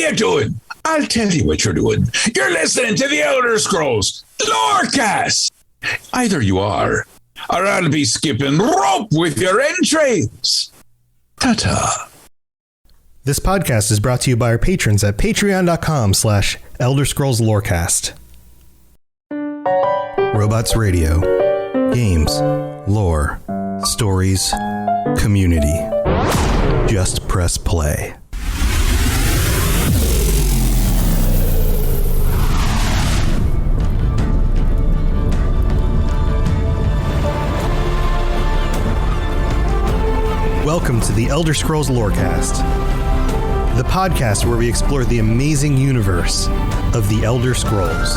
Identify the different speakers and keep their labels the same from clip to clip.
Speaker 1: you doing? I'll tell you what you're doing. You're listening to the Elder Scrolls Lorecast. Either you are, or I'll be skipping rope with your entrails. Ta-ta.
Speaker 2: This podcast is brought to you by our patrons at patreon.com/Elder Scrolls Lorecast. Robots Radio. Games. Lore. Stories. Community. Just press play. Welcome to the Elder Scrolls Lorecast, the podcast where we explore the amazing universe of the Elder Scrolls.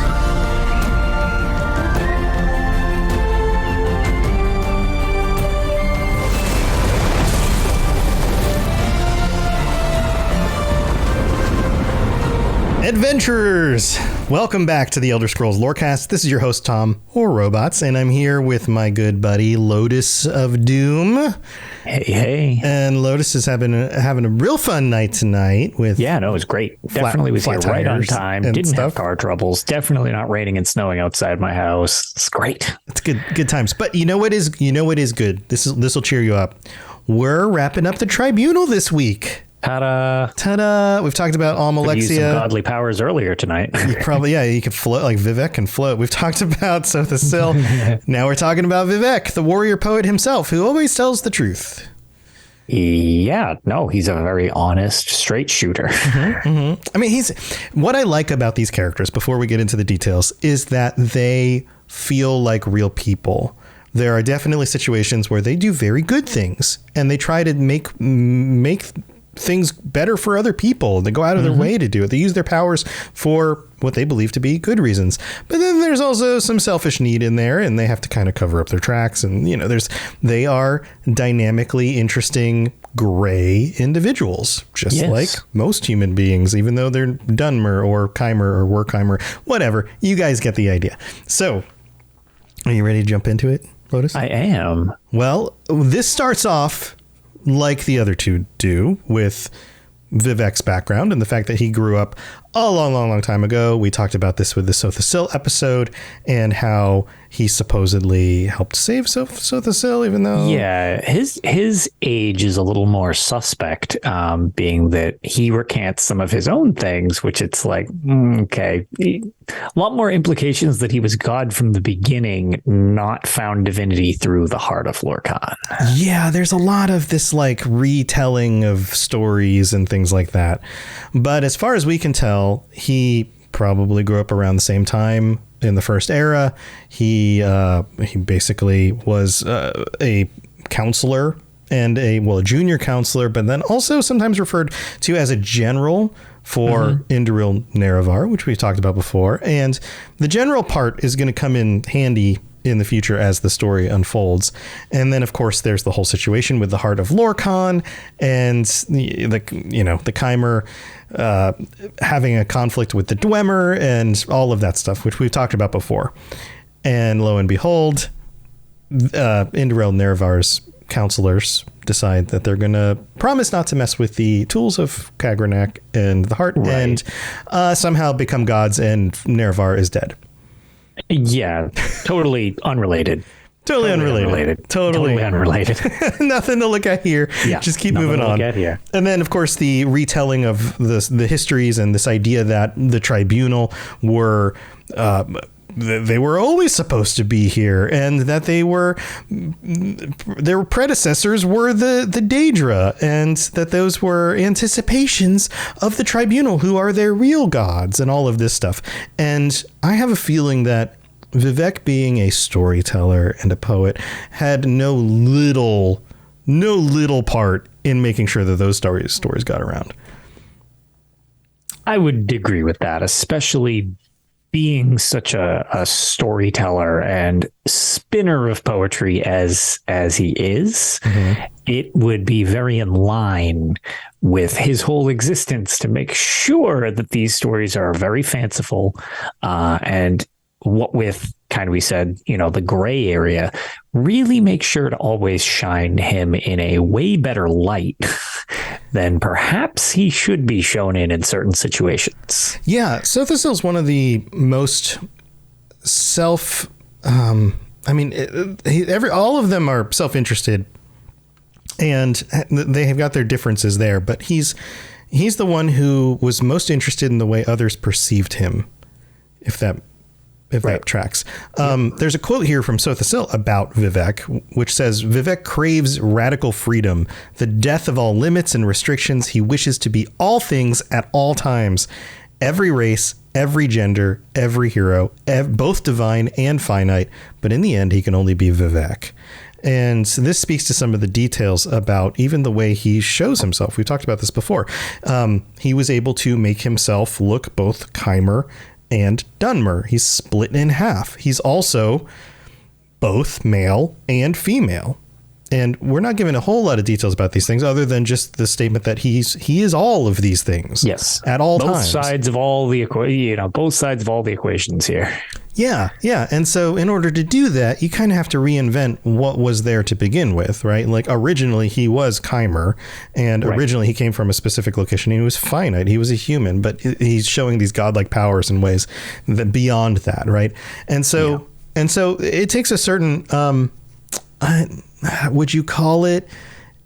Speaker 2: Adventurers! Welcome back to the Elder Scrolls Lorecast. This is your host, Tom, or Robots, and I'm here with my good buddy, Lotus of Doom.
Speaker 3: Hey.
Speaker 2: And Lotus is having a real fun night tonight with...
Speaker 3: Yeah, no, it was great. Definitely was here right on time. Didn't have car troubles. Definitely not raining and snowing outside my house. It's great.
Speaker 2: It's good times. But you know what is good? This will cheer you up. We're wrapping up the Tribunal this week. Ta-da. We've talked about Almalexia.
Speaker 3: Used some godly powers earlier tonight.
Speaker 2: You could float, like Vivec can float. We've talked about Sotha-Sil. Now we're talking about Vivec, the warrior poet himself, who always tells the truth.
Speaker 3: Yeah, no, he's a very honest, straight shooter.
Speaker 2: I mean, what I like about these characters, before we get into the details, is that they feel like real people. There are definitely situations where they do very good things, and they try to make things better for other people. They go out of their way to do it. They use their powers for what they believe to be good reasons. But then there's also some selfish need in there, and they have to kind of cover up their tracks. And, they are dynamically interesting gray individuals, just like most human beings, even though they're Dunmer or Keimer or Werkheimer, whatever. You guys get the idea. So are you ready to jump into it, Lotus?
Speaker 3: I am.
Speaker 2: Well, this starts off like the other two do, with Vivec's background and the fact that he grew up a long time ago. We talked about this with the Sotha-Sil episode and how he supposedly helped save Sotha-Sil, even though...
Speaker 3: Yeah, his age is a little more suspect, being that he recants some of his own things, which it's like, okay. A lot more implications that he was God from the beginning, not found divinity through the heart of Lorkhan.
Speaker 2: Yeah, there's a lot of this like retelling of stories and things like that. But as far as we can tell, he probably grew up around the same time in the First Era. He basically was a counselor and a junior counselor, but then also sometimes referred to as a general for Indoril Nerevar, which we talked about before. And the general part is going to come in handy in the future as the story unfolds. And then, of course, there's the whole situation with the Heart of Lorkhan and the Keimer having a conflict with the Dwemer and all of that stuff, which we've talked about before. And lo and behold, Indoril Nerevar's counselors decide that they're going to promise not to mess with the tools of Kagranak and the Heart, and somehow become gods, and Nerevar is dead.
Speaker 3: Yeah, totally unrelated.
Speaker 2: Totally unrelated. Nothing to look at here. Yeah, just keep moving on. And then, of course, the retelling of the histories and this idea that the Tribunal were... they were always supposed to be here, and that their predecessors were the Daedra, and that those were anticipations of the Tribunal, who are their real gods, and all of this stuff. And I have a feeling that Vivec, being a storyteller and a poet, had no little part in making sure that those stories got around.
Speaker 3: I would agree with that, especially being such a storyteller and spinner of poetry as he is. It would be very in line with his whole existence to make sure that these stories are very fanciful, and what with kind of, we said, the gray area, really make sure to always shine him in a way better light then perhaps he should be shown in certain situations.
Speaker 2: Yeah, Sothosil's one of the most all of them are self-interested, and they have got their differences there, but he's the one who was most interested in the way others perceived him, if that tracks. There's a quote here from Sothosil about Vivec, which says, Vivec craves radical freedom, the death of all limits and restrictions. He wishes to be all things at all times, every race, every gender, every hero, both divine and finite, but in the end, he can only be Vivec. And so this speaks to some of the details about even the way he shows himself. We've talked about this before. He was able to make himself look both Chimer and Dunmer. He's split in half. He's also both male and female. And we're not given a whole lot of details about these things other than just the statement that he is all of these things.
Speaker 3: Yes.
Speaker 2: At all times.
Speaker 3: Both sides of all the equations here.
Speaker 2: Yeah. And so in order to do that, you kind of have to reinvent what was there to begin with, right? Like originally he was Chimer, and originally he came from a specific location. He was finite. He was a human, but he's showing these godlike powers in ways that beyond that, right? And so it takes a certain, would you call it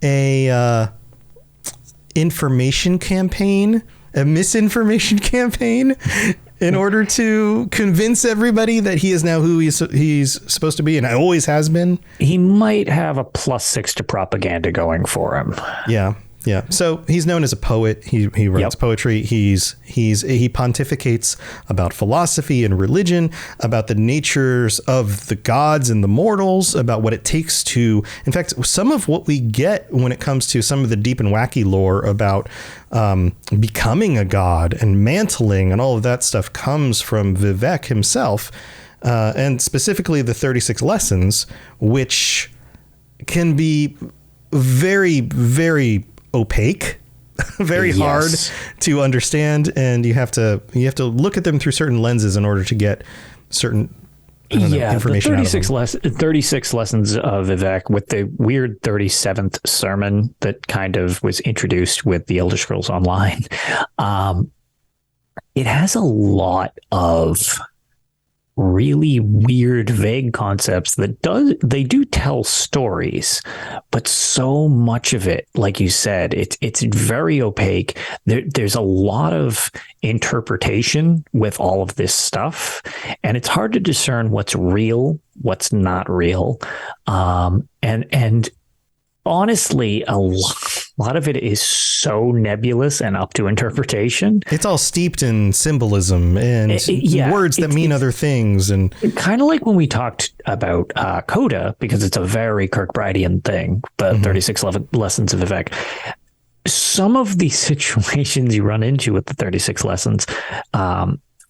Speaker 2: a information campaign, a misinformation campaign, in order to convince everybody that he is now who he's supposed to be and always has been? He
Speaker 3: might have a +6 to propaganda going for him.
Speaker 2: Yeah. So he's known as a poet. He writes poetry. He pontificates about philosophy and religion, about the natures of the gods and the mortals, about what it takes to, in fact, some of what we get when it comes to some of the deep and wacky lore about becoming a god and mantling and all of that stuff comes from Vivec himself, and specifically the 36 lessons, which can be very, very opaque, very hard to understand, and you have to look at them through certain lenses in order to get certain information.
Speaker 3: The 36 lessons of Vivec, with the weird 37th sermon that kind of was introduced with the Elder Scrolls Online. It has a lot of really weird, vague concepts that they do tell stories, but so much of it, like you said, it's very opaque. There's a lot of interpretation with all of this stuff, and it's hard to discern what's real, what's not real. And honestly, a lot of it is so nebulous and up to interpretation.
Speaker 2: It's all steeped in symbolism and words that mean other things. And
Speaker 3: kind of like when we talked about Coda, because it's a very Kirkbridean thing, the 36 lessons of Vivec. Some of these situations you run into with the 36 lessons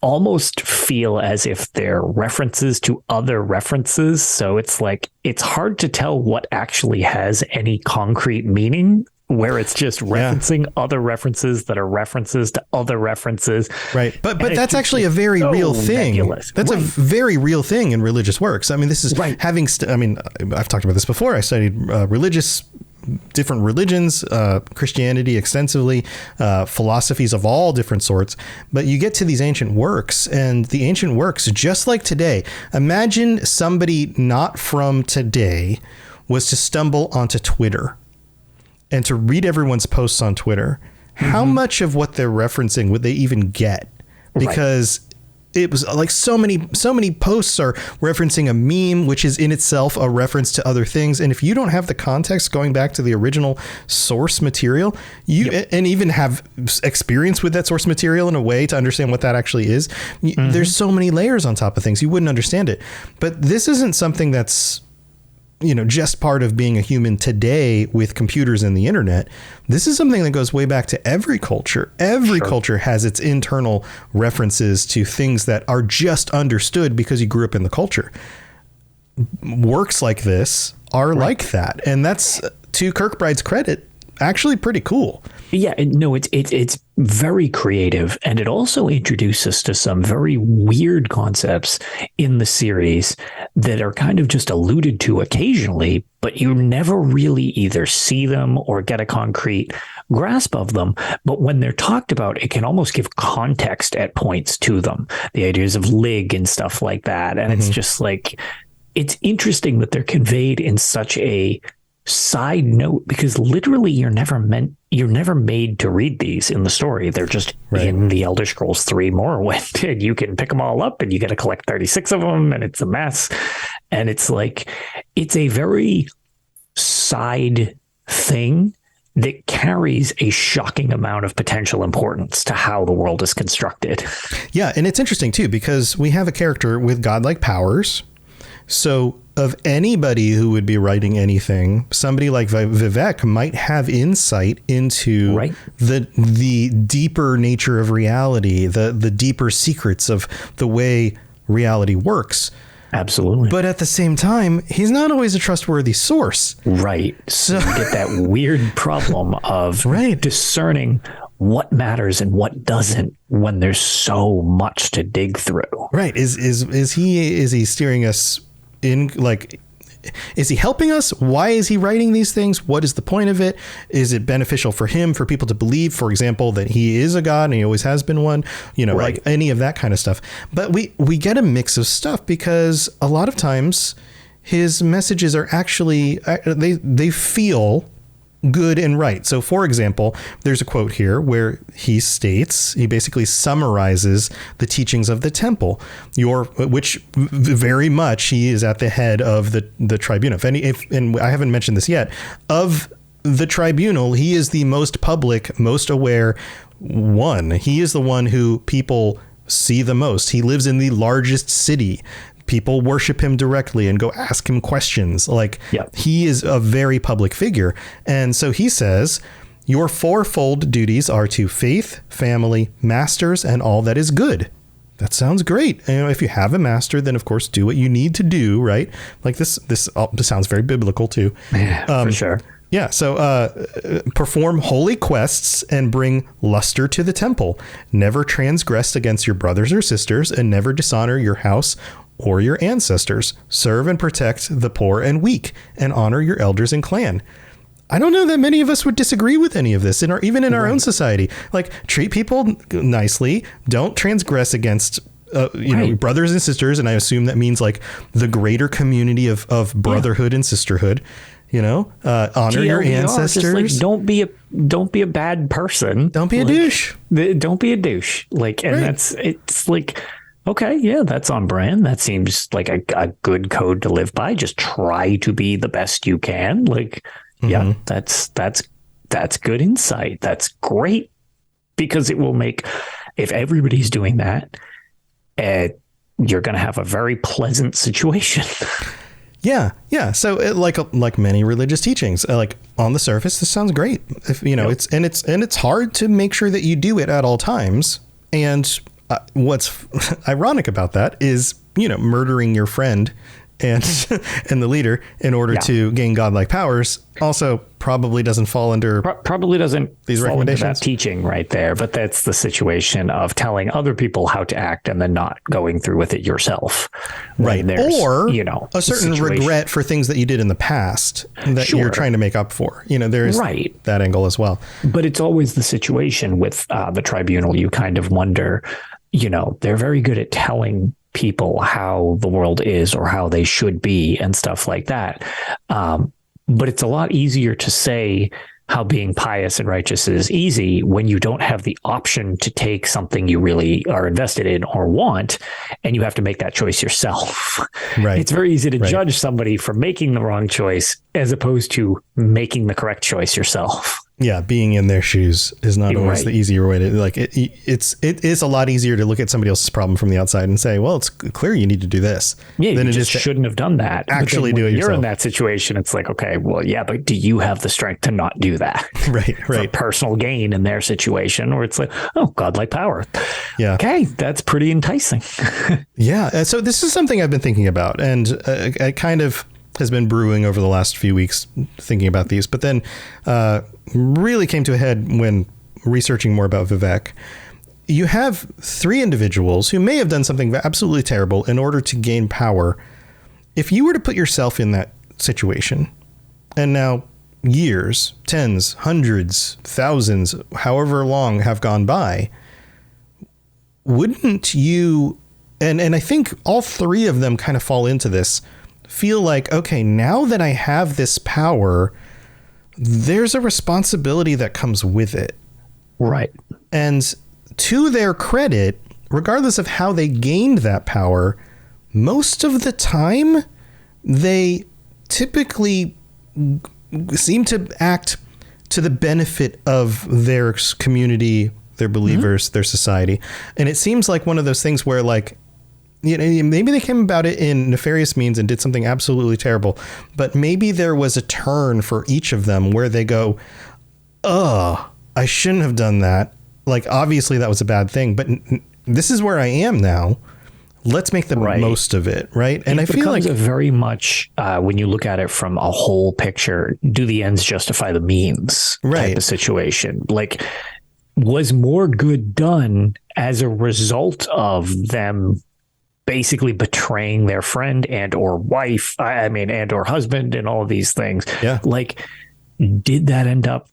Speaker 3: almost feel as if they're references to other references. So it's like, it's hard to tell what actually has any concrete meaning, where it's just referencing other references that are references to other references.
Speaker 2: Right. But that's actually a very real thing. Nebulous. That's a very real thing in religious works. I mean, this is having, I've talked about this before. I studied different religions, Christianity extensively, philosophies of all different sorts. But you get to these ancient works, and the ancient works, just like today, imagine somebody not from today was to stumble onto Twitter and to read everyone's posts on Twitter. How much of what they're referencing would they even get? Because it was like so many posts are referencing a meme, which is in itself a reference to other things. And if you don't have the context going back to the original source material, and even have experience with that source material in a way to understand what that actually is, there's so many layers on top of things. You wouldn't understand it. But this isn't something that's, just part of being a human today with computers and the internet. This is something that goes way back to every culture. Every culture has its internal references to things that are just understood because you grew up in the culture. Works like this are like that. And that's, to Kirkbride's credit, actually pretty cool.
Speaker 3: Yeah, no, it's very creative, and it also introduced us to some very weird concepts in the series that are kind of just alluded to occasionally, but you never really either see them or get a concrete grasp of them. But when they're talked about, it can almost give context at points to them. The ideas of Lig and stuff like that. And it's just like, it's interesting that they're conveyed in such a side note, because literally you're never made to read these in the story. They're just in the Elder Scrolls 3 Morrowind, and you can pick them all up and you got to collect 36 of them, and it's a mess. And it's like, it's a very side thing that carries a shocking amount of potential importance to how the world is constructed.
Speaker 2: Yeah. And it's interesting too, because we have a character with godlike powers. So of anybody who would be writing anything, somebody like Vivec might have insight into the deeper nature of reality, the deeper secrets of the way reality works.
Speaker 3: Absolutely.
Speaker 2: But at the same time, he's not always a trustworthy source.
Speaker 3: Right. So you get that weird problem of discerning what matters and what doesn't when there's so much to dig through. Right.
Speaker 2: Is he steering us in, like, is he helping us? Why is he writing these things? What is the point of it? Is it beneficial for him, for people to believe, for example, that he is a god and he always has been one, like any of that kind of stuff. But we get a mix of stuff, because a lot of times his messages are actually, they feel good and right. So, for example, there's a quote here where he basically summarizes the teachings of the temple, which very much he is at the head of the tribunal. And I haven't mentioned this yet, of the tribunal, he is the most public, most aware one. He is the one who people see the most. He lives in the largest city. People worship him directly and go ask him questions. He is a very public figure. And so he says, your fourfold duties are to faith, family, masters, and all that is good. That sounds great. If you have a master, then of course do what you need to do, right? Like this sounds very biblical too.
Speaker 3: For sure.
Speaker 2: Yeah. So perform holy quests and bring luster to the temple. Never transgress against your brothers or sisters, and never dishonor your house or your ancestors. Serve and protect the poor and weak, and honor your elders and clan. I don't know that many of us would disagree with any of this, even in our own society. Like, treat people nicely. Don't transgress against brothers and sisters. And I assume that means like the greater community of brotherhood and sisterhood. Honor your ancestors.
Speaker 3: Like, don't be a bad person.
Speaker 2: Don't be a douche.
Speaker 3: Don't be a douche. It's like, okay, yeah, that's on brand. That seems like a good code to live by. Just try to be the best you can. Yeah, that's good insight. That's great, because it will make, if everybody's doing that, you're going to have a very pleasant situation.
Speaker 2: Yeah. So like many religious teachings, on the surface, this sounds great. It's hard to make sure that you do it at all times. And what's ironic about that is, murdering your friend and and the leader in order to gain godlike powers also probably doesn't fall under these recommendations.
Speaker 3: That teaching right there, but that's the situation of telling other people how to act and then not going through with it yourself.
Speaker 2: Right. Or a certain regret for things that you did in the past that you're trying to make up for. There's that angle as well.
Speaker 3: But it's always the situation with the tribunal. You kind of wonder, they're very good at telling people how the world is or how they should be and stuff like that. But it's a lot easier to say how being pious and righteous is easy when you don't have the option to take something you really are invested in or want, and you have to make that choice yourself. Right. It's very easy to judge somebody for making the wrong choice as opposed to making the correct choice yourself.
Speaker 2: Yeah, being in their shoes is not always the easier way to it is a lot easier to look at somebody else's problem from the outside and say, well, it's clear you need to do this.
Speaker 3: Yeah, you just shouldn't have done that.
Speaker 2: Actually do it yourself.
Speaker 3: You're in that situation. It's like, okay, well, yeah, but do you have the strength to not do that?
Speaker 2: Right.
Speaker 3: For personal gain in their situation, or it's like, oh, godlike power.
Speaker 2: Yeah.
Speaker 3: Okay, that's pretty enticing.
Speaker 2: Yeah. So this is something I've been thinking about, and I kind of has been brewing over the last few weeks thinking about these, but then really came to a head when researching more about Vivec, you have 3 individuals who may have done something absolutely terrible in order to gain power. If you were to put yourself in that situation, and now years, tens, hundreds, thousands, however long have gone by, wouldn't you, and I think all 3 of them kind of fall into this, feel like, okay, now that I have this power, there's a responsibility that comes with it.
Speaker 3: Right.
Speaker 2: And to their credit, regardless of how they gained that power, most of the time, they typically seem to act to the benefit of their community, their believers, their society. And it seems like one of those things where, like, you know, maybe they came about it in nefarious means and did something absolutely terrible, but maybe there was a turn for each of them where they go, oh, I shouldn't have done that. Like, obviously that was a bad thing, but this is where I am now. Let's make the most of it. Right. And I feel like
Speaker 3: a very much when you look at it from a whole picture, do the ends justify the means type of situation? Like, was more good done as a result of them basically betraying their friend and or wife, and or husband and all of these things?
Speaker 2: Yeah.
Speaker 3: Like, did that end up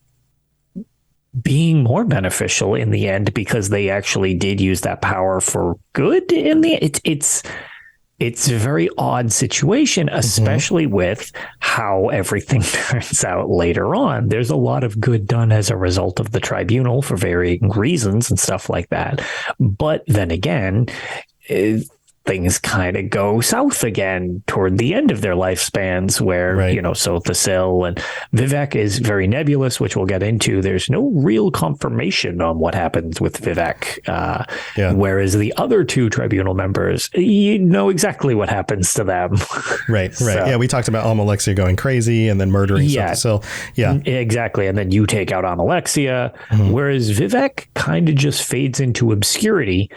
Speaker 3: being more beneficial in the end because they actually did use that power for good in the it's a very odd situation, especially with how everything turns out later on. There's a lot of good done as a result of the tribunal for varying reasons and stuff like that. But then again, things kind of go south again toward the end of their lifespans where, you know, so Thassil and Vivec is very nebulous, which we'll get into. There's no real confirmation on what happens with Vivec. Whereas the other 2 tribunal members, you know exactly what happens to them.
Speaker 2: Right. So, yeah. We talked about Almalexia going crazy and then murdering Thassil. Yeah, exactly.
Speaker 3: And then you take out Almalexia, whereas Vivec kind of just fades into obscurity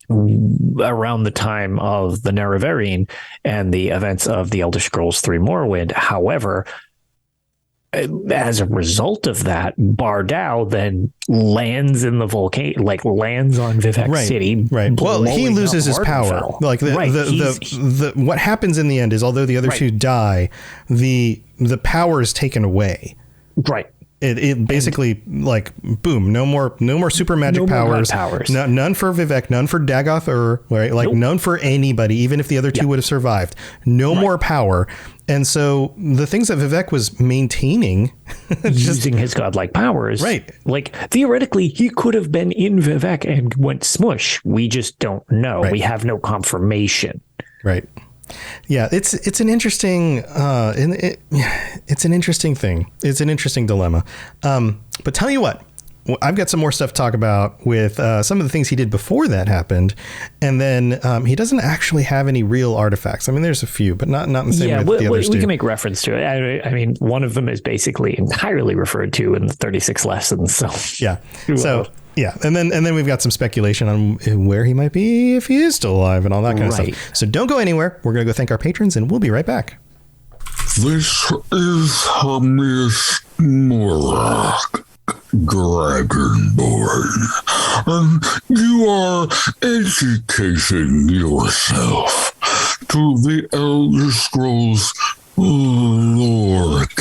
Speaker 3: around the time of the Nerevarine and the events of the Elder Scrolls III Morrowind. However, as a result of that, Bardau then lands in the volcano, like lands on Vivec City.
Speaker 2: Right. Well, he loses his power. Like the what happens in the end is, although the other 2 die, the power is taken away.
Speaker 3: Right.
Speaker 2: It basically, like, boom, no more super magic powers. None for Vivec, none for Dagoth, none for anybody, even if the other 2 would have survived. No more power. And so the things that Vivec was maintaining,
Speaker 3: using his godlike powers, like, theoretically, he could have been in Vivec and went smush. We just don't know. We have no confirmation.
Speaker 2: Right. Yeah, it's an interesting it's an interesting thing. It's an interesting dilemma. But tell you what, I've got some more stuff to talk about with some of the things he did before that happened, and then he doesn't actually have any real artifacts. I mean, there's a few, but not in the same way that the others do.
Speaker 3: We can make reference to it. I mean, one of them is basically entirely referred to in the 36 lessons. So
Speaker 2: yeah, yeah, and then we've got some speculation on where he might be if he is still alive and all that kind of stuff. So don't go anywhere. We're going to go thank our patrons, and we'll be right back.
Speaker 1: This is Hamis Morak, Dragonborn, and you are educating yourself to the Elder Scrolls Lorecast.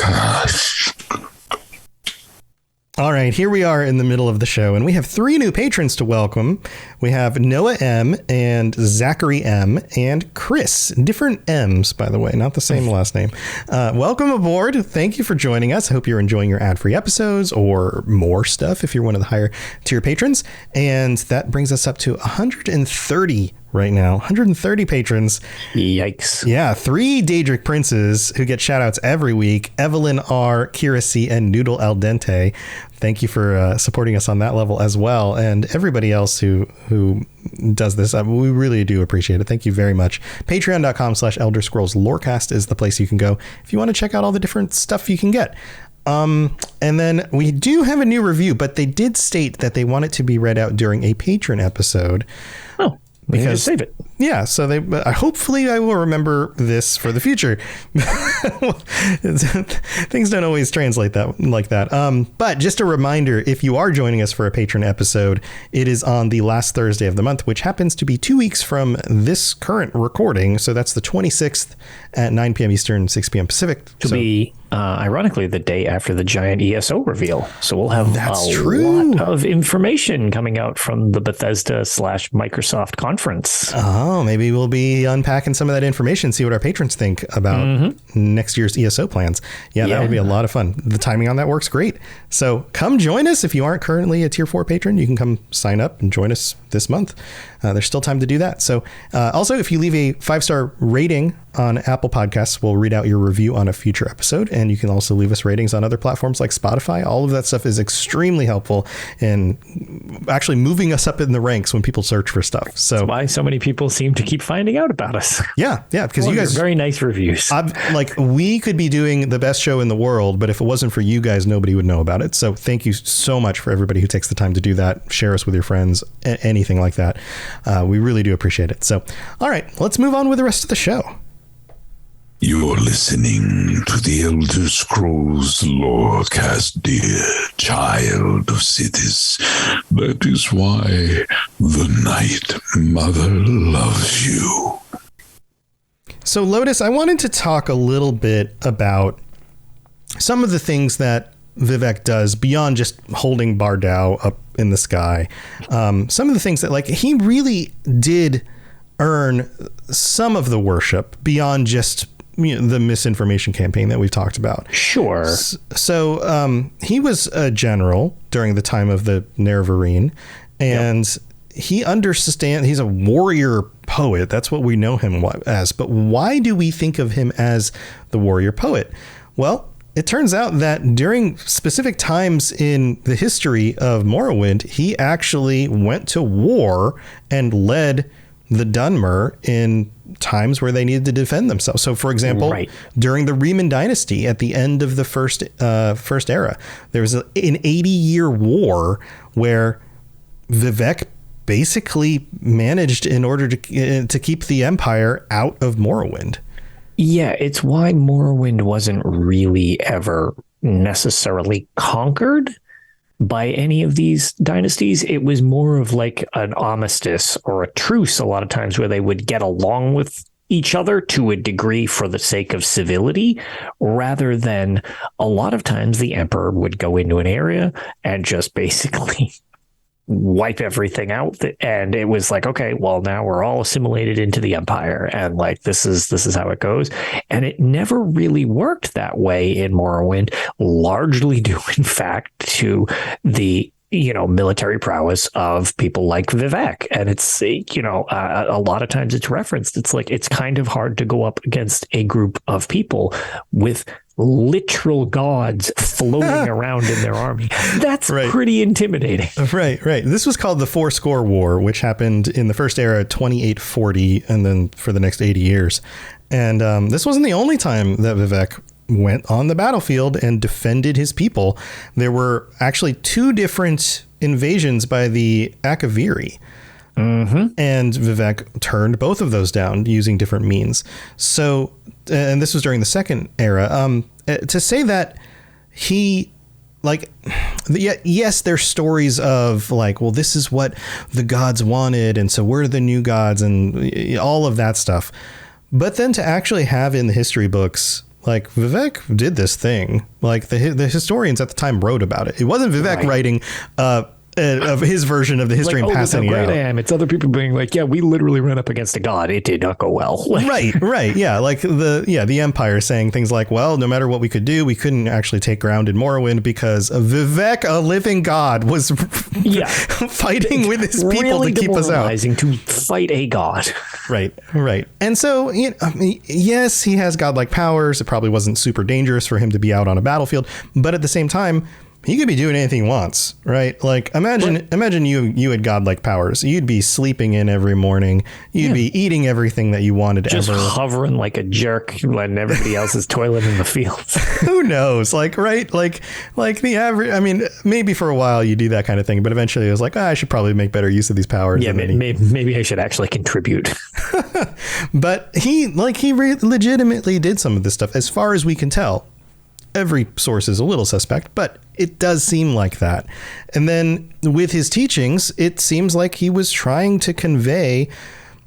Speaker 2: All right, here we are in the middle of the show, and we have 3 new patrons to welcome. We have Noah M. and Zachary M. and Chris. Different M's, by the way, not the same last name. Welcome aboard. Thank you for joining us. I hope you're enjoying your ad-free episodes or more stuff if you're one of the higher tier patrons. And that brings us up to 130 right now. 130 patrons.
Speaker 3: Yikes.
Speaker 2: Yeah, 3 Daedric princes who get shout outs every week. Evelyn R, Kira C, and Noodle Al Dente. Thank you for supporting us on that level as well. And everybody else who does this, we really do appreciate it. Thank you very much. Patreon.com/Elder Scrolls Lorecast is the place you can go if you want to check out all the different stuff you can get. And then we do have a new review, but they did state that they want it to be read out during a patron episode.
Speaker 3: Oh. Because save it.
Speaker 2: Yeah, so hopefully I will remember this for the future. Things don't always translate that like that. But just a reminder, if you are joining us for a patron episode, it is on the last Thursday of the month, which happens to be 2 weeks from this current recording. So that's the 26th at 9 p.m. Eastern, 6 p.m. Pacific.
Speaker 3: To be ironically the day after the giant ESO reveal. So we'll have lot of information coming out from the Bethesda/Microsoft conference.
Speaker 2: Oh, maybe we'll be unpacking some of that information, see what our patrons think about next year's ESO plans. Yeah, that would be a lot of fun. The timing on that works great. So come join us. If you aren't currently a tier 4 patron, you can come sign up and join us this month. There's still time to do that. So also, if you leave a 5-star rating on Apple Podcasts, we'll read out your review on a future episode. And you can also leave us ratings on other platforms like Spotify. All of that stuff is extremely helpful in actually moving us up in the ranks when people search for stuff. So
Speaker 3: that's why so many people seem to keep finding out about us.
Speaker 2: Yeah, because you guys
Speaker 3: very nice reviews.
Speaker 2: We could be doing the best show in the world, but if it wasn't for you guys, nobody would know about it. So thank you so much for everybody who takes the time to do that. Share us with your friends, anything like that. We really do appreciate it. So, all right, let's move on with the rest of the show.
Speaker 1: You're listening to the Elder Scrolls Lorecast, dear child of cities. That is why the Night Mother loves you.
Speaker 2: So, Lotus, I wanted to talk a little bit about some of the things that Vivec does beyond just holding Bardau up in the sky. Some of the things that, he really did earn some of the worship beyond just the misinformation campaign that we've talked about.
Speaker 3: Sure.
Speaker 2: So he was a general during the time of the Nerevarine, and he understands, he's a warrior poet. That's what we know him as. But why do we think of him as the warrior poet? Well, it turns out that during specific times in the history of Morrowind, he actually went to war and led the Dunmer in times where they needed to defend themselves. So, for example, during the Riemann dynasty, at the end of the first era, there was an 80-year war where Vivec basically managed in order to keep the Empire out of Morrowind.
Speaker 3: Yeah, it's why Morrowind wasn't really ever necessarily conquered by any of these dynasties. It was more of like an armistice or a truce a lot of times, where they would get along with each other to a degree for the sake of civility, rather than a lot of times the emperor would go into an area and just basically wipe everything out. And it was like, okay, well, now we're all assimilated into the empire, and this is how it goes. And it never really worked that way in Morrowind, largely due in fact to the military prowess of people like Vivec. And it's, a lot of times it's referenced. It's like, it's kind of hard to go up against a group of people with literal gods floating around in their army. That's pretty intimidating.
Speaker 2: Right. This was called the Fourscore War, which happened in the first era, 2840, and then for the next 80 years. And this wasn't the only time that Vivec went on the battlefield and defended his people. There were actually 2 different invasions by the Akaviri. And Vivec turned both of those down using different means. So, and this was during the second era. To say that he, yes, there's stories of this is what the gods wanted, and so we're the new gods, and all of that stuff. But then to actually have in the history books, Vivec did this thing. The historians at the time wrote about it. It wasn't Vivec writing of his version of the history and passing it out.
Speaker 3: I am. It's other people being like, yeah, we literally ran up against a god. It did not go well.
Speaker 2: Right. Yeah. The Empire saying things like, well, no matter what we could do, we couldn't actually take ground in Morrowind because Vivec, a living god, was fighting with his people really to keep us out.
Speaker 3: To fight a god.
Speaker 2: Right. And so, yes, he has godlike powers. It probably wasn't super dangerous for him to be out on a battlefield, but at the same time, he could be doing anything he wants, right? Like imagine you had godlike powers. You'd be sleeping in every morning. You'd be eating everything that you wanted
Speaker 3: just
Speaker 2: ever.
Speaker 3: Hovering like a jerk, letting everybody else's toilet in the fields.
Speaker 2: Who knows? Like, right? Like the average. I mean, maybe for a while you do that kind of thing, but eventually it was like, I should probably make better use of these powers.
Speaker 3: Yeah, maybe I should actually contribute.
Speaker 2: But he legitimately did some of this stuff, as far as we can tell. Every source is a little suspect, but it does seem like that. And then with his teachings, it seems like he was trying to convey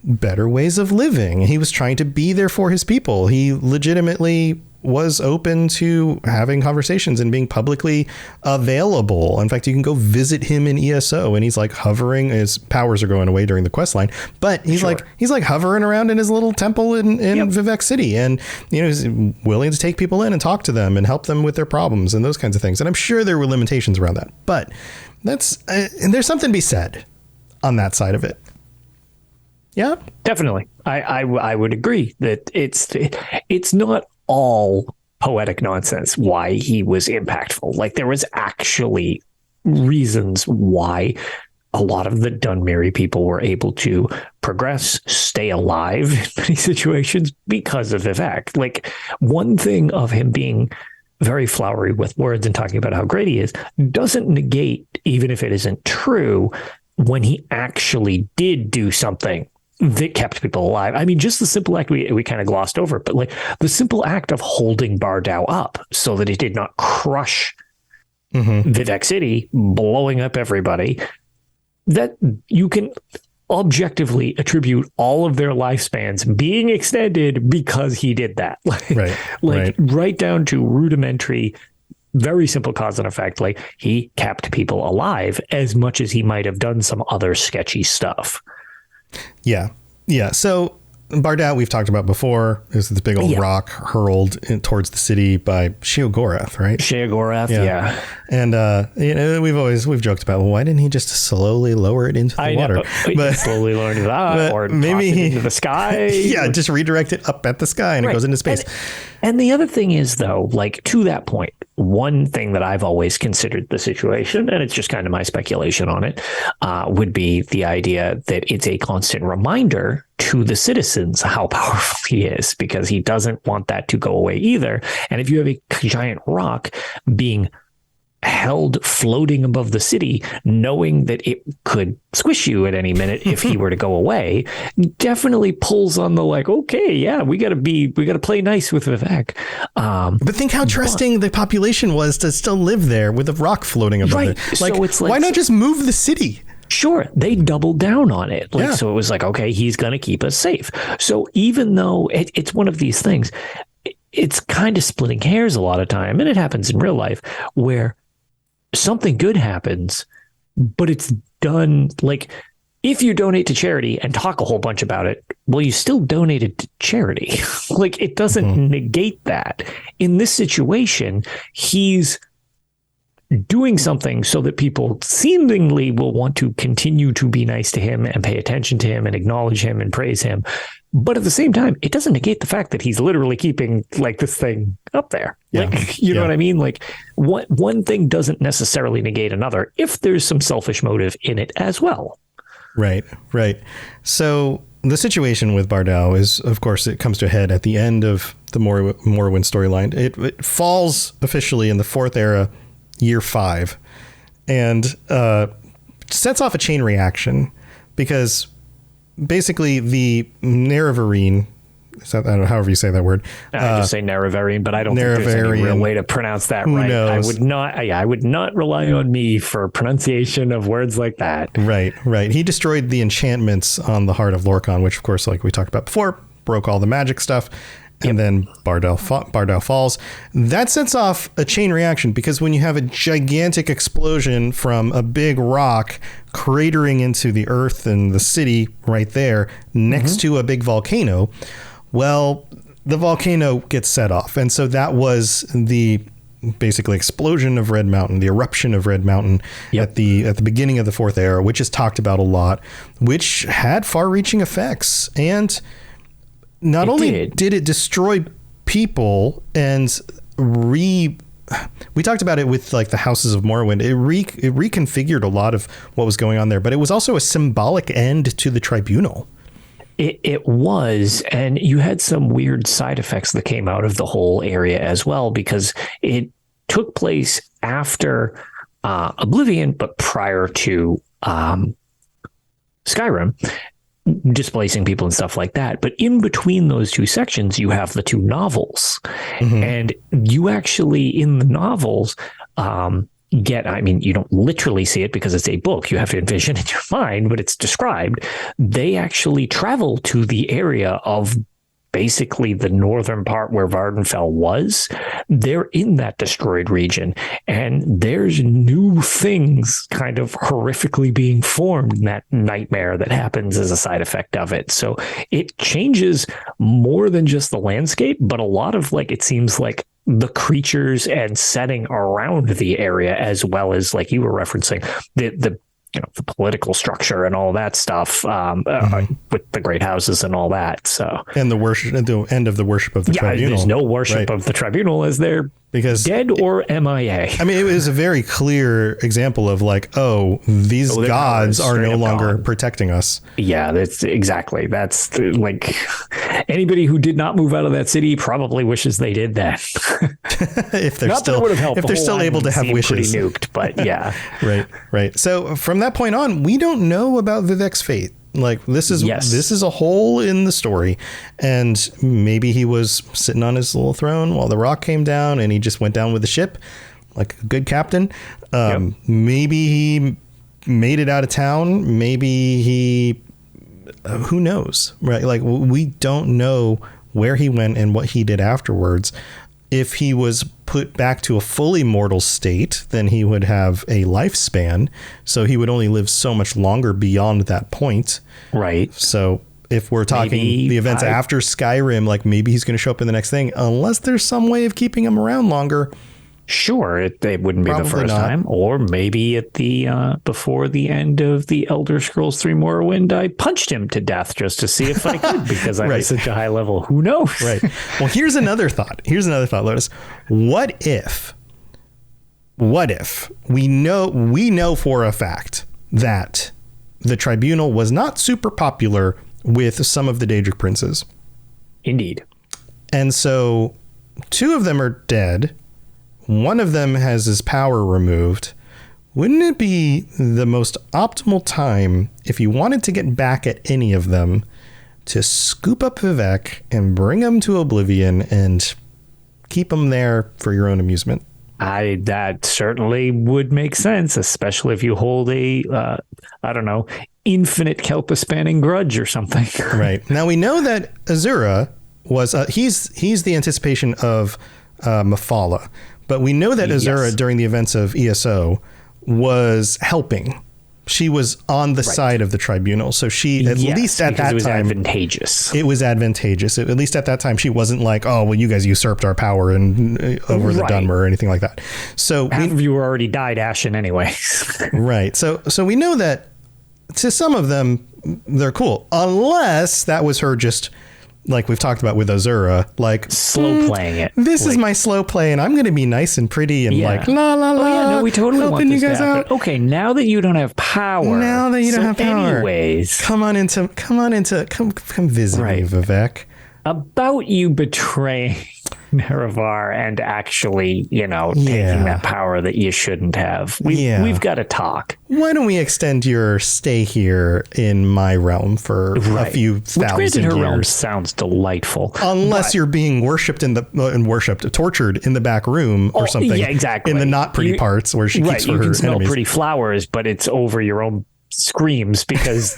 Speaker 2: better ways of living. He was trying to be there for his people. He legitimately was open to having conversations and being publicly available. In fact, you can go visit him in ESO, and he's like hovering. His powers are going away during the quest line, but he's like hovering around in his little temple in Vivec City, and he's willing to take people in and talk to them and help them with their problems and those kinds of things. And I'm sure there were limitations around that, but and there's something to be said on that side of it. Yeah,
Speaker 3: definitely. I would agree that it's not all poetic nonsense why he was impactful. Like, there was actually reasons why a lot of the Dunmeri people were able to progress, stay alive in many situations because of Vivec. Like, one thing of him being very flowery with words and talking about how great he is doesn't negate, even if it isn't true, when he actually did do something that kept people alive. I mean, just the simple act we kind of glossed over, but like the simple act of holding Bardau up so that it did not crush Vivec City, blowing up everybody, that you can objectively attribute all of their lifespans being extended because he did that. Right down to rudimentary, very simple cause and effect. Like, he kept people alive as much as he might have done some other sketchy stuff.
Speaker 2: Yeah. So Bardau, we've talked about before, is this big old rock hurled towards the city by Sheogorath, right?
Speaker 3: Sheogorath, yeah.
Speaker 2: And we've joked about, well, why didn't he just slowly lower it into the water?
Speaker 3: But slowly lower it into the or maybe toss it into the sky.
Speaker 2: Yeah, just redirect it up at the sky and it goes into space.
Speaker 3: And the other thing is, though, like, to that point, one thing that I've always considered the situation, and it's just kind of my speculation on it, would be the idea that it's a constant reminder to the citizens how powerful he is, because he doesn't want that to go away either. And if you have a giant rock being held floating above the city, knowing that it could squish you at any minute if he were to go away, definitely pulls on the like, okay, yeah, we got to play nice with Vivec.
Speaker 2: But think how trusting the population was to still live there with a rock floating above it. Like, so it's like, why not just move the city?
Speaker 3: Sure, they doubled down on it. So it was like, okay, he's going to keep us safe. So even though it's one of these things, it's kind of splitting hairs a lot of time, and it happens in real life, where something good happens, but it's done like, if you donate to charity and talk a whole bunch about it, well, you still donated to charity. Like, it doesn't negate that. In this situation, he's doing something so that people seemingly will want to continue to be nice to him and pay attention to him and acknowledge him and praise him. But at the same time, it doesn't negate the fact that he's literally keeping like this thing up there. Yeah. Like, you know what I mean? Like, one thing doesn't necessarily negate another if there's some selfish motive in it as well. Right.
Speaker 2: So the situation with Bardau is, of course, it comes to a head at the end of the Morrowind storyline. It falls officially in the Fourth Era, Year 5, and sets off a chain reaction, because basically the Nerevarine, I don't know, however you say that word.
Speaker 3: I just say Nerevarine, but I don't think there's any real way to pronounce that right.
Speaker 2: Knows?
Speaker 3: I would not rely on me for pronunciation of words like that.
Speaker 2: Right. He destroyed the enchantments on the Heart of Lorkhan, which, of course, like we talked about before, broke all the magic stuff. And then Bardau falls. That sets off a chain reaction, because when you have a gigantic explosion from a big rock cratering into the earth and the city right there next to a big volcano, well, the volcano gets set off. And so that was the basically explosion of Red Mountain, the eruption of Red Mountain at the beginning of the Fourth Era, which is talked about a lot, which had far-reaching effects. And not only did it destroy people and we talked about it with like the Houses of Morrowind. It reconfigured a lot of what was going on there, but it was also a symbolic end to the Tribunal.
Speaker 3: It was, and you had some weird side effects that came out of the whole area as well, because it took place after Oblivion, but prior to Skyrim, displacing people and stuff like that. But in between those two sections, you have the two novels. And you actually, in the novels, you don't literally see it because it's a book. You have to envision in your mind, but it's described. They actually travel to the area of basically the northern part where Vardenfell was. They're in that destroyed region, and there's new things kind of horrifically being formed in that nightmare that happens as a side effect of it. So it changes more than just the landscape, but a lot of it seems like the creatures and setting around the area, as well as, like you were referencing, the political structure and all that stuff, with the great houses and all that. So, and
Speaker 2: the worship, at the end of the worship of the Tribunal.
Speaker 3: There's no worship of the Tribunal, as they're dead or MIA.
Speaker 2: I mean, it was a very clear example of these gods are no longer protecting us.
Speaker 3: Yeah, that's exactly. That's anybody who did not move out of that city probably wishes they did that.
Speaker 2: If they're still able to have wishes.
Speaker 3: Pretty nuked, but yeah.
Speaker 2: Right. So from that point on, we don't know about Vivec's fate. This is a hole in the story, and maybe he was sitting on his little throne while the rock came down and he just went down with the ship like a good captain. Maybe he made it out of town. Maybe he, who knows, right? We don't know where he went and what he did afterwards. If he was put back to a fully mortal state, then he would have a lifespan. So he would only live so much longer beyond that point.
Speaker 3: Right.
Speaker 2: So if we're talking the events after Skyrim, maybe he's going to show up in the next thing, unless there's some way of keeping him around longer.
Speaker 3: Sure, it wouldn't be the first time, or maybe at the before the end of the Elder Scrolls 3 Morrowind, I punched him to death just to see if I could, because I was such a high level. Who knows?
Speaker 2: Right. Well, here's another thought, Lotus. What if we know for a fact that the Tribunal was not super popular with some of the Daedric princes?
Speaker 3: Indeed.
Speaker 2: And so 2 of them are dead. One of them has his power removed. Wouldn't it be the most optimal time, if you wanted to get back at any of them, to scoop up Vivec and bring him to Oblivion and keep him there for your own amusement?
Speaker 3: That certainly would make sense, especially if you hold a, infinite Kelpa spanning grudge or something.
Speaker 2: Right. Now we know that Azura was, he's the anticipation of Mephala. But we know that Azura, during the events of ESO, was helping. She was on the side of the Tribunal. So she, at least at that time,
Speaker 3: it was advantageous.
Speaker 2: It was advantageous. At least at that time, she wasn't like, oh, well, you guys usurped our power and over the Dunmer or anything like that. So
Speaker 3: half of you were already died ashen anyway.
Speaker 2: Right. So we know that to some of them, they're cool, unless that was her just, like we've talked about with Azura,
Speaker 3: slow playing it.
Speaker 2: This is my slow play, and I'm going to be nice and pretty and la la la.
Speaker 3: Oh yeah, no, we totally want this
Speaker 2: you guys
Speaker 3: to happen.
Speaker 2: Out.
Speaker 3: Okay, now that you don't have power. Anyways,
Speaker 2: come visit me, Vivec.
Speaker 3: About you betraying Nerevar and actually, taking that power that you shouldn't have. We've got to talk.
Speaker 2: Why don't we extend your stay here in my realm for a few thousand years?
Speaker 3: Her realm sounds delightful.
Speaker 2: Unless you're being worshipped tortured in the back room or something.
Speaker 3: Yeah, exactly.
Speaker 2: In the not pretty parts where she keeps for her enemies. You can smell
Speaker 3: pretty flowers, but it's over your own screams because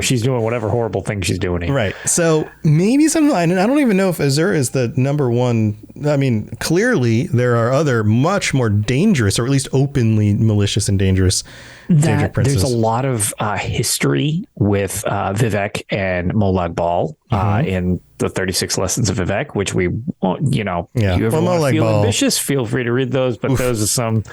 Speaker 3: she's doing whatever horrible thing she's doing here.
Speaker 2: Right. So maybe something, and I don't even know if Azura is the number one. I mean, clearly there are other much more dangerous, or at least openly malicious and dangerous Daedric princes.
Speaker 3: There's a lot of history with Vivec and Molag Bal in the 36 Lessons of Vivec, which we, you ever want to feel ambitious, feel free to read those, but those are some.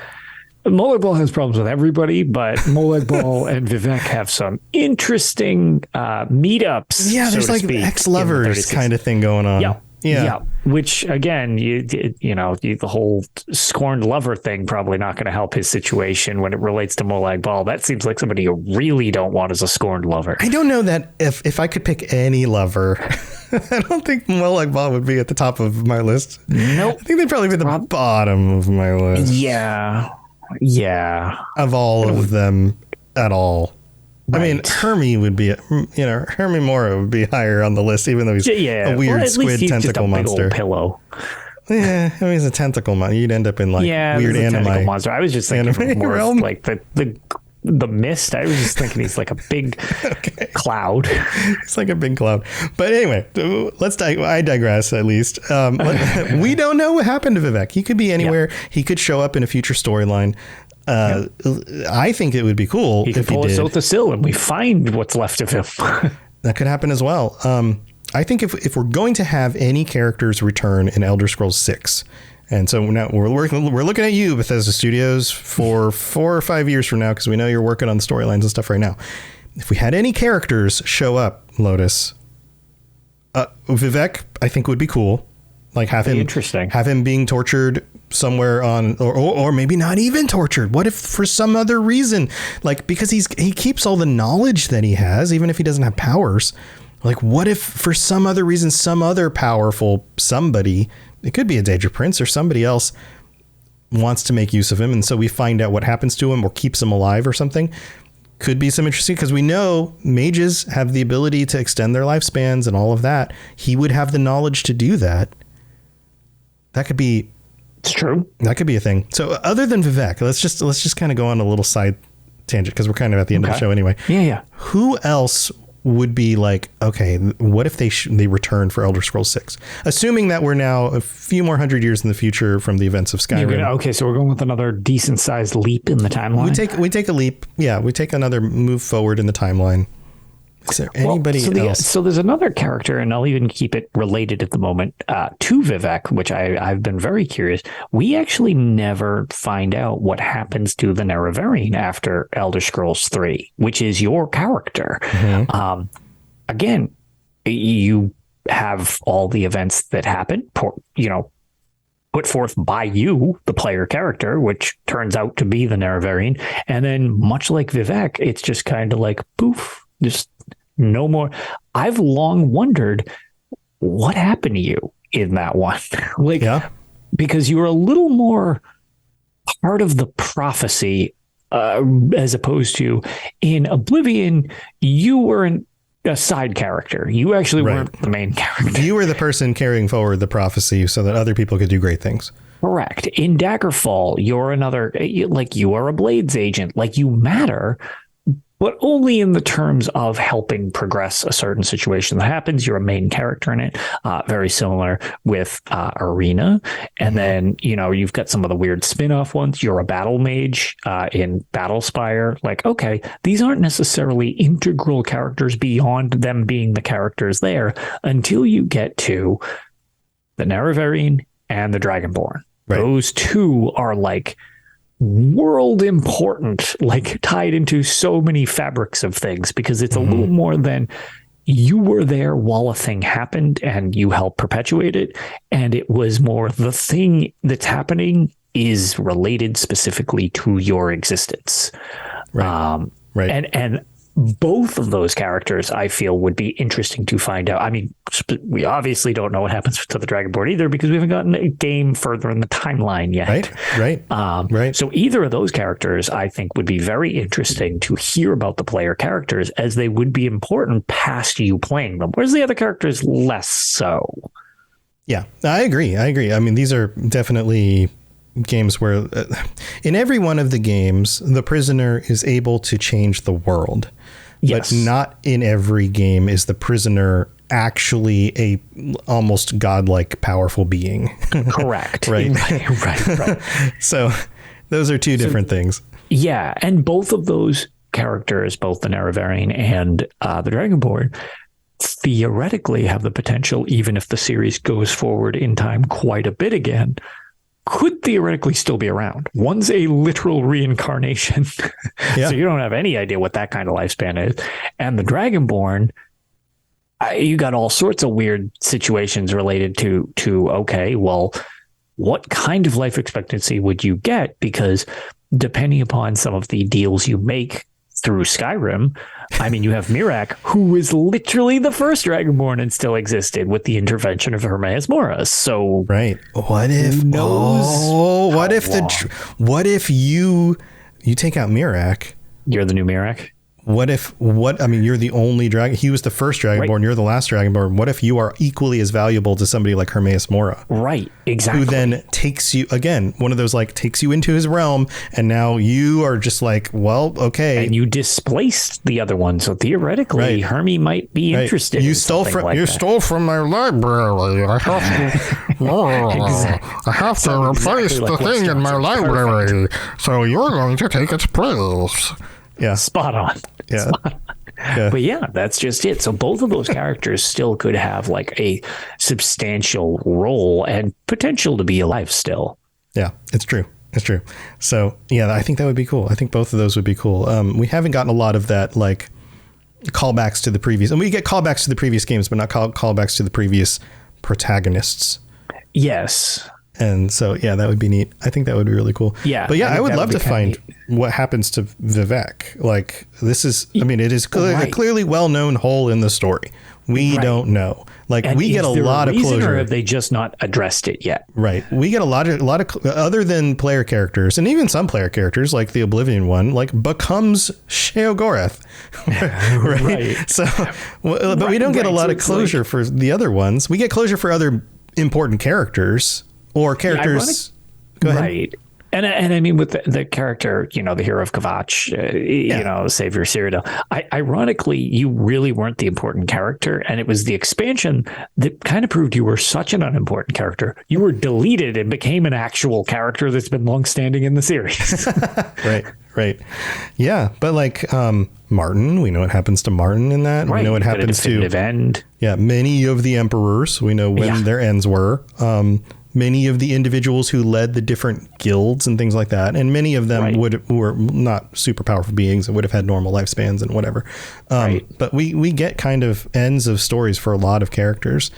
Speaker 3: Molag Bal has problems with everybody, but Molag Bal and Vivec have some interesting meetups.
Speaker 2: Yeah, there's ex-lovers kind of thing going on. Yeah.
Speaker 3: Which again, the whole scorned lover thing probably not going to help his situation when it relates to Molag Bal. That seems like somebody you really don't want as a scorned lover.
Speaker 2: I don't know that if I could pick any lover, I don't think Molag Bal would be at the top of my list.
Speaker 3: Nope.
Speaker 2: I think they'd probably be the bottom of my list.
Speaker 3: Yeah.
Speaker 2: Of all of them at all. Right. I mean, Hermie would be, Hermie Mora would be higher on the list, even though he's a weird squid tentacle monster.
Speaker 3: Big old pillow.
Speaker 2: Yeah, I mean, he's a tentacle monster. You'd end up in weird anime
Speaker 3: monster. I was just thinking more of like the mist. I was just thinking he's like a big cloud.
Speaker 2: It's like a big cloud. But anyway, I digress at least. We don't know what happened to Vivec. He could be anywhere. Yeah. He could show up in a future storyline. I think it would be cool
Speaker 3: if he pull us out the sill and we find what's left of him.
Speaker 2: That could happen as well. I think if we're going to have any characters return in Elder Scrolls 6, and so now we're looking at you, Bethesda Studios, for 4 or 5 years from now, because we know you're working on the storylines and stuff right now. If we had any characters show up, Lotus, Vivec, I think would be cool. Like have him being tortured somewhere on, or maybe not even tortured. What if for some other reason, like because he keeps all the knowledge that he has, even if he doesn't have powers. Like what if for some other reason, some other powerful somebody, it could be a Daedra Prince or somebody else, wants to make use of him, and so we find out what happens to him or keeps him alive or something. Could be some interesting, because we know mages have the ability to extend their lifespans and all of that. He would have the knowledge to do that. That could be.
Speaker 3: It's true.
Speaker 2: That could be a thing. So other than Vivec, let's just kind of go on a little side tangent, because we're kind of at the end of the show anyway.
Speaker 3: Yeah.
Speaker 2: Who else would be like, okay, what if they return for Elder Scrolls 6? Assuming that we're now a few more 100 years in the future from the events of Skyrim.
Speaker 3: Okay, so we're going with another decent sized leap in the timeline.
Speaker 2: We take a leap. Yeah, we take another move forward in the timeline. Is there anybody else?
Speaker 3: So there's another character, and I'll even keep it related at the moment, to Vivec, which I've been very curious. We actually never find out what happens to the Nerevarine after Elder Scrolls 3, which is your character. Mm-hmm. Again, you have all the events that happen, put forth by you, the player character, which turns out to be the Nerevarine. And then much like Vivec, it's just kind of like, poof, just no more. I've long wondered what happened to you in that one. Because you were a little more part of the prophecy, as opposed to in Oblivion, you were a side character. You actually weren't the main character.
Speaker 2: You were the person carrying forward the prophecy so that other people could do great things.
Speaker 3: Correct. In Daggerfall, you're you are a Blades agent. Like, you matter, but only in the terms of helping progress a certain situation that happens. You're a main character in it. Very similar with Arena. And then, you've got some of the weird spin-off ones. You're a battle mage in Battlespire. Like, okay, these aren't necessarily integral characters beyond them being the characters there until you get to the Nerevarine and the Dragonborn. Right. Those two are like world important, like tied into so many fabrics of things, because it's a little more than you were there while a thing happened and you helped perpetuate it. And it was more the thing that's happening is related specifically to your existence. Right. And both of those characters, I feel, would be interesting to find out. I mean, we obviously don't know what happens to the Dragonborn either, because we haven't gotten a game further in the timeline yet. Right. So either of those characters, I think, would be very interesting to hear about the player characters, as they would be important past you playing them. Whereas the other characters, less so. Yeah,
Speaker 2: I agree. I mean, these are definitely games where in every one of the games, the prisoner is able to change the world. Yes. But not in every game is the prisoner actually a almost godlike powerful being.
Speaker 3: Correct.
Speaker 2: Right. So those are two different things.
Speaker 3: Yeah. And both of those characters, both the Nerevarine and the Dragonborn, theoretically have the potential, even if the series goes forward in time quite a bit again, could theoretically still be around. One's a literal reincarnation. So you don't have any idea what that kind of lifespan is. And the Dragonborn, You got all sorts of weird situations related to okay, well, what kind of life expectancy would you get? Because depending upon some of the deals you make through Skyrim, I mean, you have Mirac, who is literally the first Dragonborn and still existed with the intervention of Hermaeus Mora. So,
Speaker 2: right. What if? What if you take out Mirac?
Speaker 3: You're the new Mirac.
Speaker 2: You're the only dragon. He was the first Dragonborn. Right. You're the last Dragonborn. What if you are equally as valuable to somebody like Hermaeus Mora?
Speaker 3: Right. Exactly.
Speaker 2: Who then takes you, again, one of those like takes you into his realm. And now you are just like, well, okay.
Speaker 3: And you displaced the other one. So theoretically, right. Hermie might be interested.
Speaker 2: You
Speaker 3: in
Speaker 2: stole from
Speaker 3: like
Speaker 2: stole from my library. I have to replace the thing in my library. So you're going to take its place. Yeah.
Speaker 3: Spot on.
Speaker 2: Yeah.
Speaker 3: Spot on. Yeah. But yeah, that's just it. So both of those characters still could have like a substantial role and potential to be alive still.
Speaker 2: Yeah, it's true. It's true. So yeah, I think that would be cool. I think both of those would be cool. We haven't gotten a lot of that like callbacks to the previous, and we get callbacks to the previous games, but not callbacks to the previous protagonists.
Speaker 3: Yes.
Speaker 2: And so, yeah, that would be neat. I think that would be really cool.
Speaker 3: Yeah.
Speaker 2: But yeah, I would love to find what happens to Vivec. Like, this is, I mean, it is a clearly well-known hole in the story. We don't know. Like, and we get a lot of closure.
Speaker 3: Or have they just not addressed it yet?
Speaker 2: Right. We get a lot of, other than player characters, and even some player characters, like the Oblivion one, like, becomes Sheogorath. right? So, but we don't get a lot of closure for the other ones. We get closure for other important characters. Or characters. Go ahead.
Speaker 3: Right. And I mean, with the character, you know, the hero of Kvatch, you know, Savior Cyrodiil, ironically, you really weren't the important character. And it was the expansion that kind of proved you were such an unimportant character. You were deleted and became an actual character that's been longstanding in the series.
Speaker 2: Right. Yeah. But like Martin, we know what happens to Martin in that.
Speaker 3: Right.
Speaker 2: We know what happens to
Speaker 3: end.
Speaker 2: Yeah. Many of the emperors, we know when their ends were. Many of the individuals who led the different guilds and things like that. And many of them were not super powerful beings and would have had normal lifespans and whatever. But we get kind of ends of stories for a lot of characters.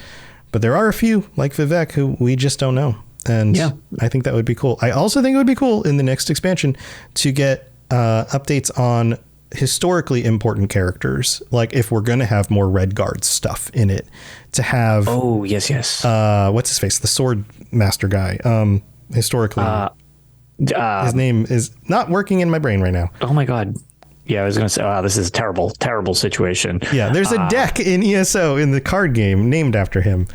Speaker 2: But there are a few like Vivec who we just don't know. And I think that would be cool. I also think it would be cool in the next expansion to get updates on historically important characters. Like if we're going to have more Redguard stuff in it, to have what's his face, the sword master guy, historically his name is not working in my brain right now.
Speaker 3: Oh my god. Yeah, I was going to say, this is a terrible situation.
Speaker 2: Yeah, there's a deck in ESO in the card game named after him.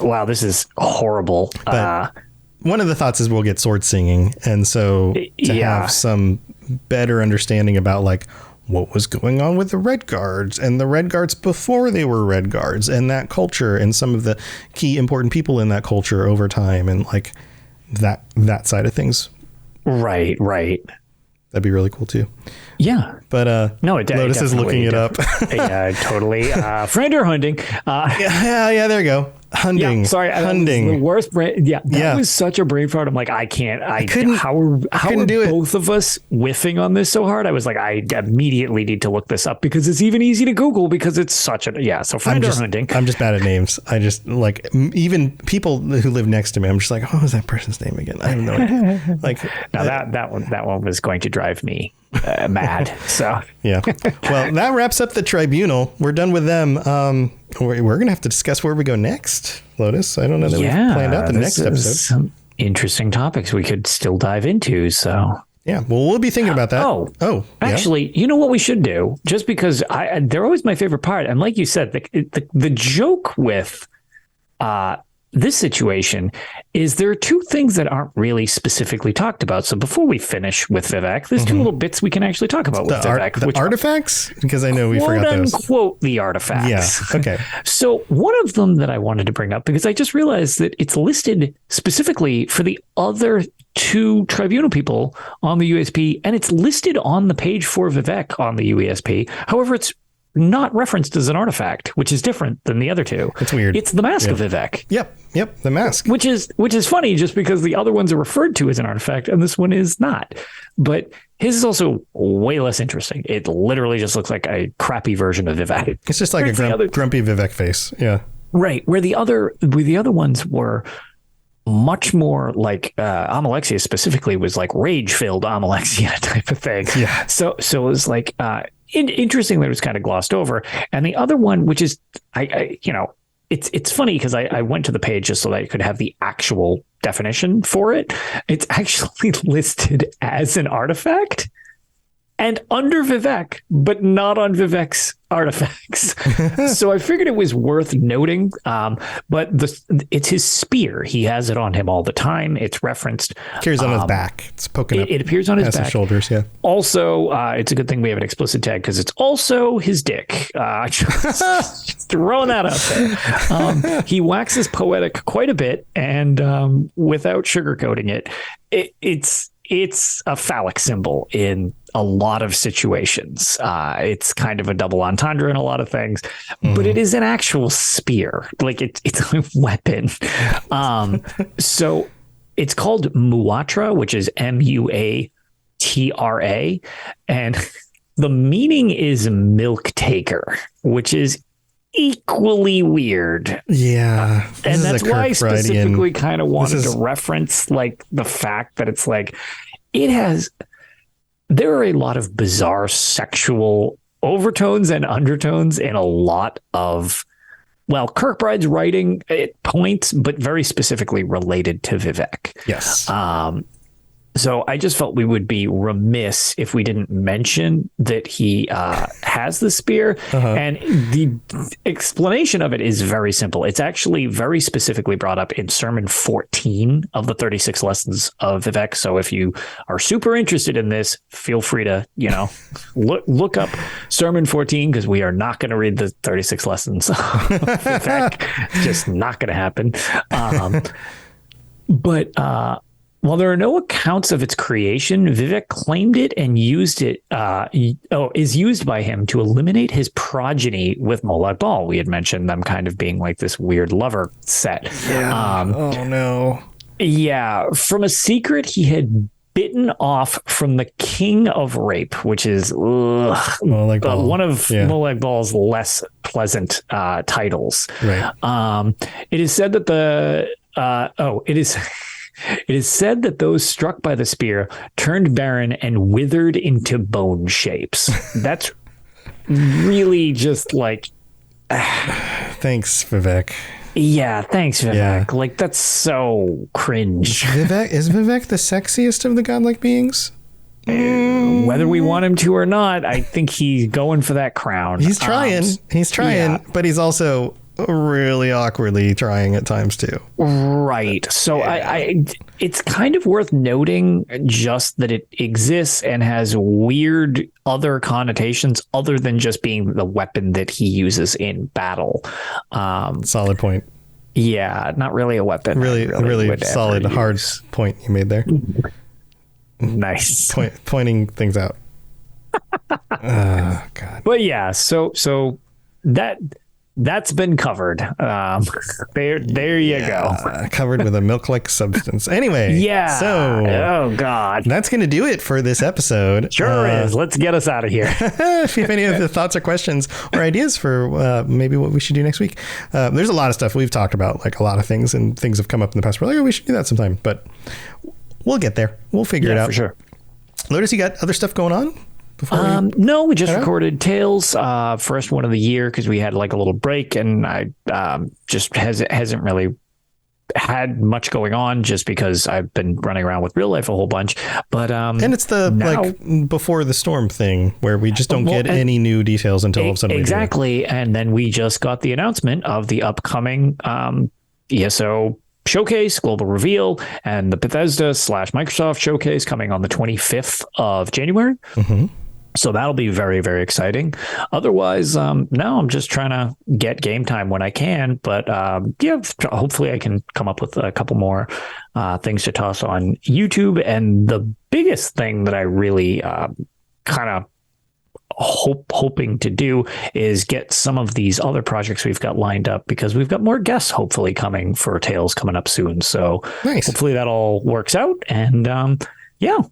Speaker 3: Wow, this is horrible.
Speaker 2: But one of the thoughts is we'll get sword singing, and so to have some better understanding about like what was going on with the Red Guards and the Red Guards before they were Red Guards and that culture and some of the key important people in that culture over time and like that side of things.
Speaker 3: Right.
Speaker 2: That'd be really cool too.
Speaker 3: Yeah.
Speaker 2: But Lotus is looking it up.
Speaker 3: Yeah, totally. Friender hunting.
Speaker 2: Yeah, there you go. Hunting.
Speaker 3: Yeah, sorry,
Speaker 2: hunting.
Speaker 3: The worst brain. Yeah, that was such a brain fart. I'm like, I couldn't. How are both of us whiffing on this so hard? I was like, I immediately need to look this up because it's even easy to Google because it's such a So friender hunting.
Speaker 2: I'm just bad at names. I just like even people who live next to me. I'm just like, what was that person's name again? I have no idea. Like
Speaker 3: now that one was going to drive me mad. So
Speaker 2: yeah. Well, that wraps up the Tribunal. We're done with them. We're gonna have to discuss where we go next, Lotus. I don't know that we've planned out the next episode. Some
Speaker 3: interesting topics we could still dive into. So
Speaker 2: yeah, well, we'll be thinking about that.
Speaker 3: Actually, you know what we should do? Just because they're always my favorite part, and like you said, the joke with this situation is there are two things that aren't really specifically talked about. So before we finish with Vivec, there's two little bits we can actually talk about with Vivec.
Speaker 2: The artifacts? Because I know we forgot those.
Speaker 3: Unquote, the artifacts.
Speaker 2: Yeah, okay.
Speaker 3: So one of them that I wanted to bring up, because I just realized that it's listed specifically for the other two Tribunal people on the USP, and it's listed on the page for Vivec on the USP. However, it's not referenced as an artifact, which is different than the other two.
Speaker 2: It's weird.
Speaker 3: It's the Mask of Vivec.
Speaker 2: Yep, the mask.
Speaker 3: Which is funny, just because the other ones are referred to as an artifact and this one is not. But his is also way less interesting. It literally just looks like a crappy version of Vivec.
Speaker 2: It's just like a grumpy Vivec face. Yeah.
Speaker 3: Right. Where the other ones were much more like Amalexia specifically was like rage-filled Amalexia type of thing.
Speaker 2: Yeah.
Speaker 3: So it was like interesting that it was kind of glossed over. And the other one, which is it's funny because I went to the page just so that I could have the actual definition for it. It's actually listed as an artifact and under Vivec, but not on Vivec's artifacts. So I figured it was worth noting. But it's his spear. He has it on him all the time. It's referenced.
Speaker 2: Carries on his back. It's poking up.
Speaker 3: It appears on his back.
Speaker 2: His shoulders, yeah.
Speaker 3: Also, it's a good thing we have an explicit tag because it's also his dick. Just throwing that out there. He waxes poetic quite a bit, and without sugarcoating it, it's a phallic symbol in a lot of situations. It's kind of a double entendre in a lot of things, but it is an actual spear. Like it's a weapon. So it's called Muatra, which is Muatra, and the meaning is milk taker, which is equally weird.
Speaker 2: Yeah.
Speaker 3: And that's why I specifically kind of wanted to reference like the fact that it's like there are a lot of bizarre sexual overtones and undertones in a lot of, well, Kirkbride's writing at points, but very specifically related to Vivec.
Speaker 2: Yes.
Speaker 3: So I just felt we would be remiss if we didn't mention that he has the spear. And the explanation of it is very simple. It's actually very specifically brought up in Sermon 14 of the 36 Lessons of Vivec. So if you are super interested in this, feel free to, look up Sermon 14, because we are not going to read the 36 Lessons of Vivec. It's just not going to happen. While there are no accounts of its creation, Vivec claimed it and used it, is used by him to eliminate his progeny with Molag Bal. We had mentioned them kind of being like this weird lover set.
Speaker 2: Yeah. Oh, no.
Speaker 3: Yeah. From a secret he had bitten off from the King of Rape, which is one of Molag Bal's less pleasant titles.
Speaker 2: Right.
Speaker 3: It is said that It is said that those struck by the spear turned barren and withered into bone shapes. That's really just like...
Speaker 2: Thanks, Vivec.
Speaker 3: Yeah, thanks, Vivec.
Speaker 2: Yeah.
Speaker 3: Like, that's so cringe.
Speaker 2: Is Vivec the sexiest of the godlike beings?
Speaker 3: Whether we want him to or not, I think he's going for that crown.
Speaker 2: He's trying. But he's also really awkwardly trying at times too.
Speaker 3: Right. So I it's kind of worth noting just that it exists and has weird other connotations other than just being the weapon that he uses in battle.
Speaker 2: Solid point.
Speaker 3: Yeah, not really a weapon.
Speaker 2: Really solid, hard point you made there.
Speaker 3: Nice.
Speaker 2: Pointing things out. Oh, God.
Speaker 3: But yeah, so that's been covered. There you go.
Speaker 2: Covered with a milk-like substance. Anyway.
Speaker 3: Yeah.
Speaker 2: So.
Speaker 3: Oh, God.
Speaker 2: That's going to do it for this episode.
Speaker 3: Sure is. Let's get us out of here.
Speaker 2: If you have any other thoughts or questions or ideas for maybe what we should do next week, there's a lot of stuff we've talked about, like a lot of things, and things have come up in the past. We're like, oh, we should do that sometime. But we'll get there. We'll figure it out.
Speaker 3: For sure.
Speaker 2: Lotus, you got other stuff going on?
Speaker 3: No, we just recorded Tales, first one of the year, because we had like a little break, and I just hasn't really had much going on just because I've been running around with real life a whole bunch. But and
Speaker 2: it's the like before the storm thing where we just don't get any new details until all of a sudden.
Speaker 3: Exactly, and then we just got the announcement of the upcoming ESO showcase, global reveal, and the Bethesda/Microsoft showcase coming on the 25th of January. Mm-hmm. So that'll be very, very exciting. Otherwise, no, I'm just trying to get game time when I can. But hopefully I can come up with a couple more things to toss on YouTube. And the biggest thing that I really kind of hoping to do is get some of these other projects we've got lined up, because we've got more guests hopefully coming for Tales coming up soon. So
Speaker 2: nice.
Speaker 3: Hopefully that all works out. And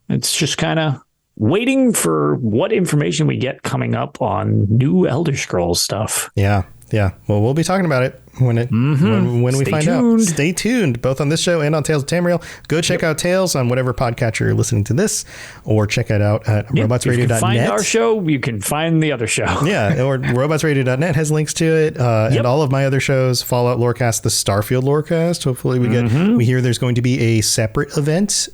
Speaker 3: it's just kind of waiting for what information we get coming up on new Elder Scrolls stuff.
Speaker 2: Yeah. Well, we'll be talking about it when we find out. Stay tuned, both on this show and on Tales of Tamriel. Go check out Tales on whatever podcatcher you're listening to this, or check it out at robotsradio.net.
Speaker 3: You can find our show, you can find the other show.
Speaker 2: Yeah, or robotsradio.net has links to it, and all of my other shows, Fallout Lorecast, the Starfield Lorecast. Hopefully we hear there's going to be a separate event,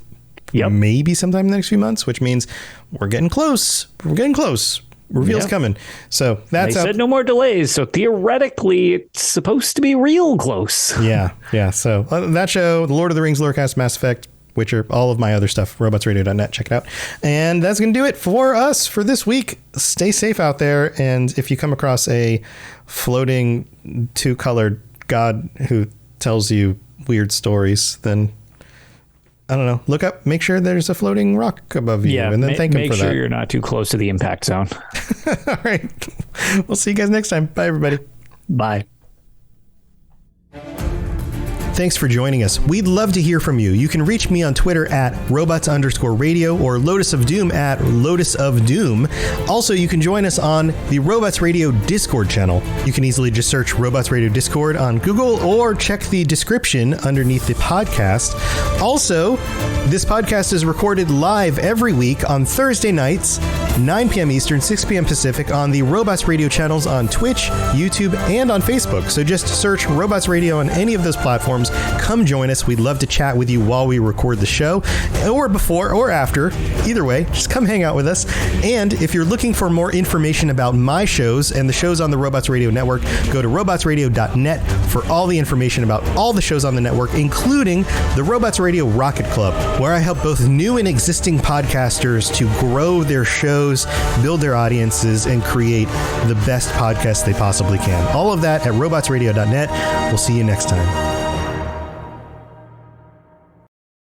Speaker 2: maybe sometime in the next few months, which means we're getting close. Reveal's coming. So that's
Speaker 3: they said no more delays. So theoretically, it's supposed to be real close.
Speaker 2: Yeah. So that show, the Lord of the Rings, Lorecast, Mass Effect, Witcher, all of my other stuff, robotsradio.net. Check it out. And that's going to do it for us for this week. Stay safe out there. And if you come across a floating 2-colored god who tells you weird stories, then I don't know. Look up, make sure there's a floating rock above you, and then thank him for that.
Speaker 3: Make sure you're not too close to the impact zone.
Speaker 2: All right. We'll see you guys next time. Bye, everybody.
Speaker 3: Bye.
Speaker 2: Thanks for joining us. We'd love to hear from you. You can reach me on Twitter at robots_radio or Lotus of Doom at Lotus of Doom. Also, you can join us on the Robots Radio Discord channel. You can easily just search Robots Radio Discord on Google or check the description underneath the podcast. Also, this podcast is recorded live every week on Thursday nights, 9 p.m. Eastern, 6 p.m. Pacific on the Robots Radio channels on Twitch, YouTube, and on Facebook. So just search Robots Radio on any of those platforms. Come join us. We'd love to chat with you while we record the show, or before or after. Either way, just come hang out with us. And if you're looking for more information about my shows and the shows on the Robots Radio Network, go to robotsradio.net for all the information about all the shows on the network, including the Robots Radio Rocket Club, where I help both new and existing podcasters to grow their shows, build their audiences, and create the best podcast they possibly can. All of that at robotsradio.net. We'll see you next time.